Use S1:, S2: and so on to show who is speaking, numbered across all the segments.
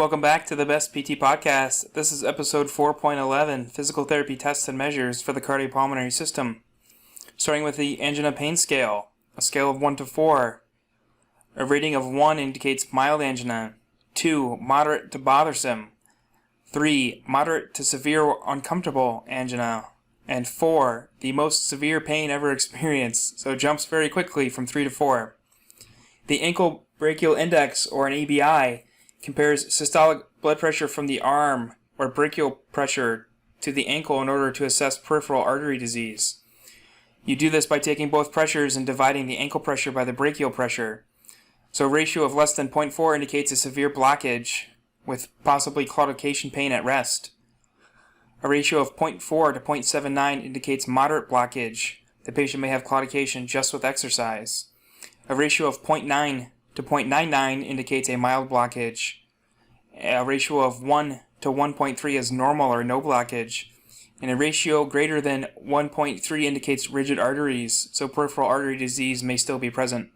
S1: Welcome back to the Best PT Podcast. This is episode 4.11, Physical Therapy Tests and Measures for the Cardiopulmonary System. Starting with the angina pain scale, a scale of 1 to 4. A rating of 1 indicates mild angina, 2, moderate to bothersome, 3, moderate to severe uncomfortable angina, and 4, the most severe pain ever experienced, so jumps very quickly from 3 to 4. The ankle brachial index, or an ABI, compares systolic blood pressure from the arm, or brachial pressure, to the ankle in order to assess peripheral artery disease. You do this by taking both pressures and dividing the ankle pressure by the brachial pressure. So a ratio of less than 0.4 indicates a severe blockage, with possibly claudication pain at rest. A ratio of 0.4 to 0.79 indicates moderate blockage. The patient may have claudication just with exercise. A ratio of 0.9 to 0.99 indicates a mild blockage. A ratio of 1 to 1.3 is normal or no blockage. And a ratio greater than 1.3 indicates rigid arteries, so peripheral artery disease may still be present.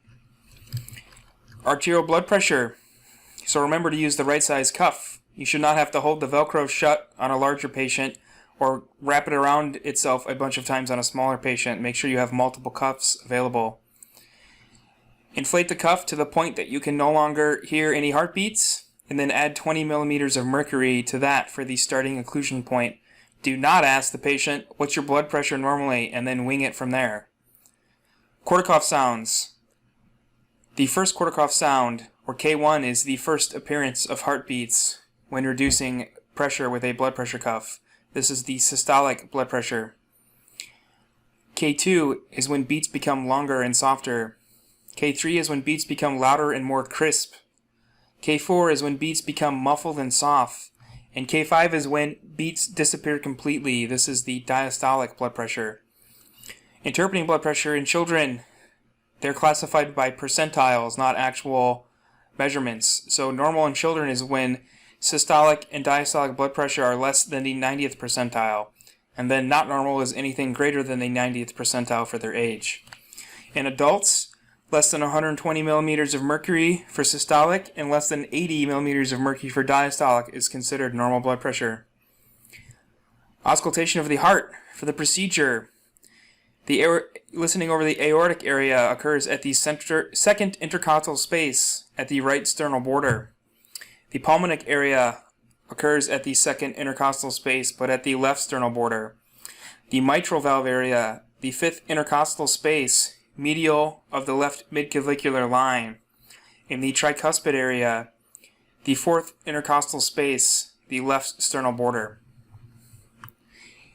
S1: Arterial blood pressure. So remember to use the right size cuff. You should not have to hold the Velcro shut on a larger patient or wrap it around itself a bunch of times on a smaller patient. Make sure you have multiple cuffs available. Inflate the cuff to the point that you can no longer hear any heartbeats, and then add 20 millimeters of mercury to that for the starting occlusion point. Do not ask the patient, what's your blood pressure normally, and then wing it from there. Korsakoff sounds. The first Korsakoff sound, or K1, is the first appearance of heartbeats when reducing pressure with a blood pressure cuff. This is the systolic blood pressure. K2 is when beats become longer and softer. K3 is when beats become louder and more crisp. K4 is when beats become muffled and soft. And K5 is when beats disappear completely. This is the diastolic blood pressure. Interpreting blood pressure in children, they're classified by percentiles, not actual measurements. So normal in children is when systolic and diastolic blood pressure are less than the 90th percentile. And then not normal is anything greater than the 90th percentile for their age. In adults, less than 120 millimeters of mercury for systolic and less than 80 millimeters of mercury for diastolic is considered normal blood pressure. Auscultation of the heart. For the procedure, the listening over the aortic area occurs at the second intercostal space at the right sternal border. The pulmonic area occurs at the second intercostal space but at the left sternal border. The mitral valve area, the fifth intercostal space, medial of the left midclavicular line. In the tricuspid area, the fourth intercostal space, the left sternal border.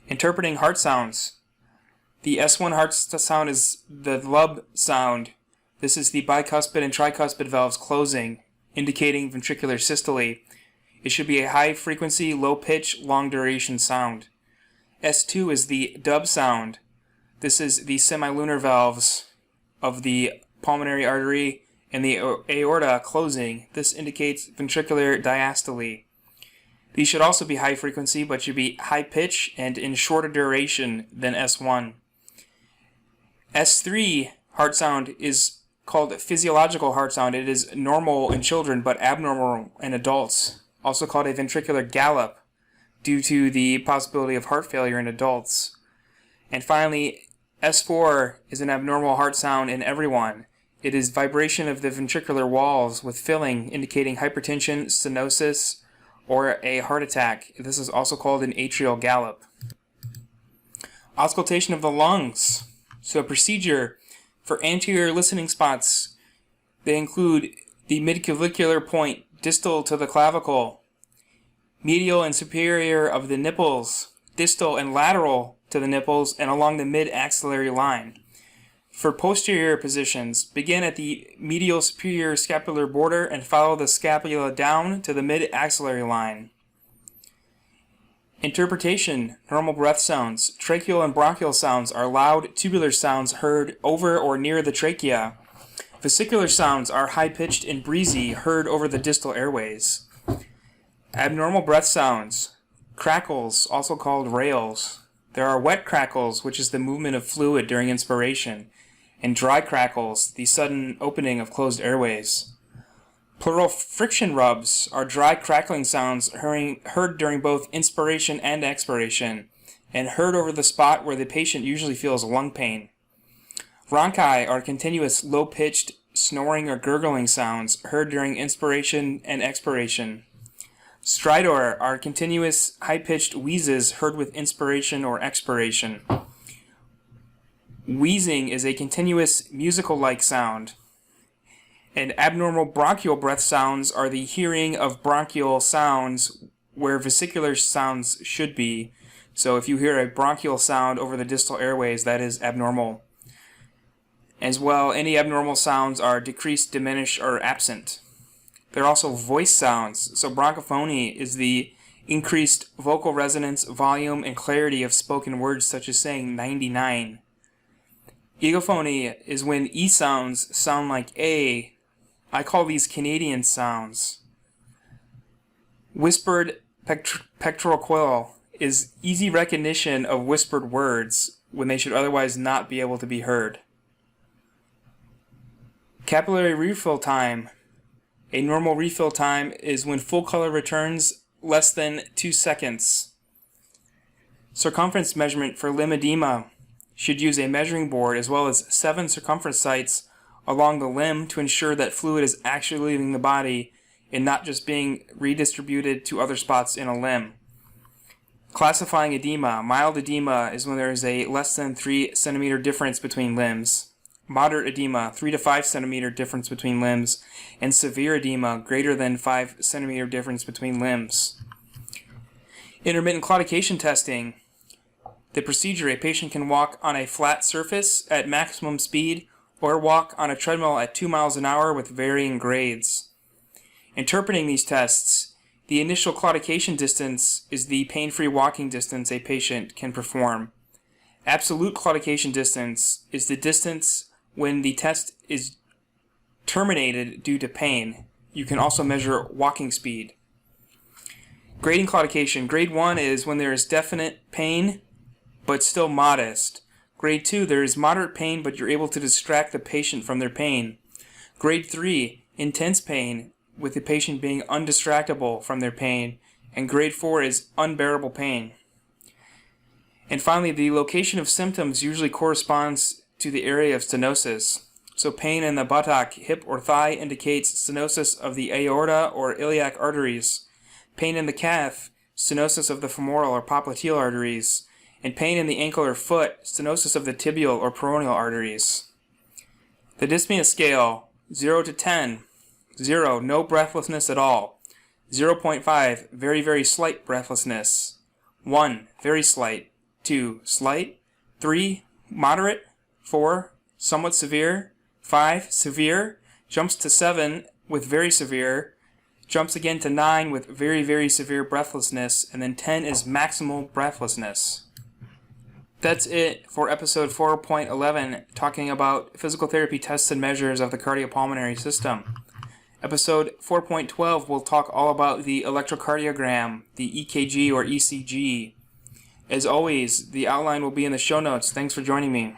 S1: Interpreting heart sounds. The S1 heart sound is the lub sound. This is the bicuspid and tricuspid valves closing, indicating ventricular systole. It should be a high frequency, low pitch, long duration sound. S2 is the dub sound. This is the semilunar valves of the pulmonary artery and the aorta closing. This indicates ventricular diastole. These should also be high frequency, but should be high pitch and in shorter duration than S1. S3 heart sound is called physiological heart sound. It is normal in children but abnormal in adults. Also called a ventricular gallop due to the possibility of heart failure in adults. And finally, S4 is an abnormal heart sound in everyone. It is vibration of the ventricular walls with filling, indicating hypertension, stenosis, or a heart attack. This is also called an atrial gallop. Auscultation of the lungs. So a procedure for anterior listening spots. They include the midclavicular point distal to the clavicle, medial and superior of the nipples, distal and lateral to the nipples, and along the mid-axillary line. For posterior positions, begin at the medial superior scapular border and follow the scapula down to the mid-axillary line. Interpretation, normal breath sounds. Tracheal and bronchial sounds are loud, tubular sounds heard over or near the trachea. Vesicular sounds are high-pitched and breezy, heard over the distal airways. Abnormal breath sounds. Crackles, also called rales. There are wet crackles, which is the movement of fluid during inspiration, and dry crackles, the sudden opening of closed airways. Pleural friction rubs are dry crackling sounds heard during both inspiration and expiration, and heard over the spot where the patient usually feels lung pain. Rhonchi are continuous low-pitched snoring or gurgling sounds heard during inspiration and expiration. Stridor are continuous high-pitched wheezes heard with inspiration or expiration. Wheezing is a continuous musical-like sound. And abnormal bronchial breath sounds are the hearing of bronchial sounds where vesicular sounds should be. So if you hear a bronchial sound over the distal airways, that is abnormal. As well, any abnormal sounds are decreased, diminished, or absent. There are also voice sounds. So bronchophony is the increased vocal resonance, volume, and clarity of spoken words, such as saying 99. Egophony is when E sounds sound like A. I call these Canadian sounds. Whispered pectoral quill is easy recognition of whispered words when they should otherwise not be able to be heard. Capillary refill time. A normal refill time is when full color returns less than 2 seconds. Circumference measurement for limb edema should use a measuring board as well as 7 circumference sites along the limb to ensure that fluid is actually leaving the body and not just being redistributed to other spots in a limb. Classifying edema. Mild edema is when there is a less than 3 centimeter difference between limbs. Moderate edema, 3 to 5 centimeter difference between limbs. And severe edema, greater than 5 centimeter difference between limbs. Intermittent claudication testing. The procedure: a patient can walk on a flat surface at maximum speed or walk on a treadmill at 2 miles an hour with varying grades. Interpreting these tests, the initial claudication distance is the pain-free walking distance a patient can perform. Absolute claudication distance is the distance when the test is terminated due to pain. You can also measure walking speed. Grading claudication. Grade 1 is when there is definite pain, but still modest. Grade 2, there is moderate pain, but you're able to distract the patient from their pain. Grade 3, intense pain, with the patient being undistractable from their pain. And grade 4 is unbearable pain. And finally, the location of symptoms usually corresponds to the area of stenosis. So pain in the buttock, hip, or thigh indicates stenosis of the aorta or iliac arteries. Pain in the calf, stenosis of the femoral or popliteal arteries. And pain in the ankle or foot, stenosis of the tibial or peroneal arteries. The dyspnea scale, 0 to 10. 0, no breathlessness at all. 0.5, very, very slight breathlessness. 1, very slight. 2, slight. 3, moderate. 4, somewhat severe. 5, severe. Jumps to 7 with very severe. Jumps again to 9 with very, very severe breathlessness. And then 10 is maximal breathlessness. That's it for episode 4.11, talking about physical therapy tests and measures of the cardiopulmonary system. Episode 4.12 will talk all about the electrocardiogram, the EKG or ECG. As always, the outline will be in the show notes. Thanks for joining me.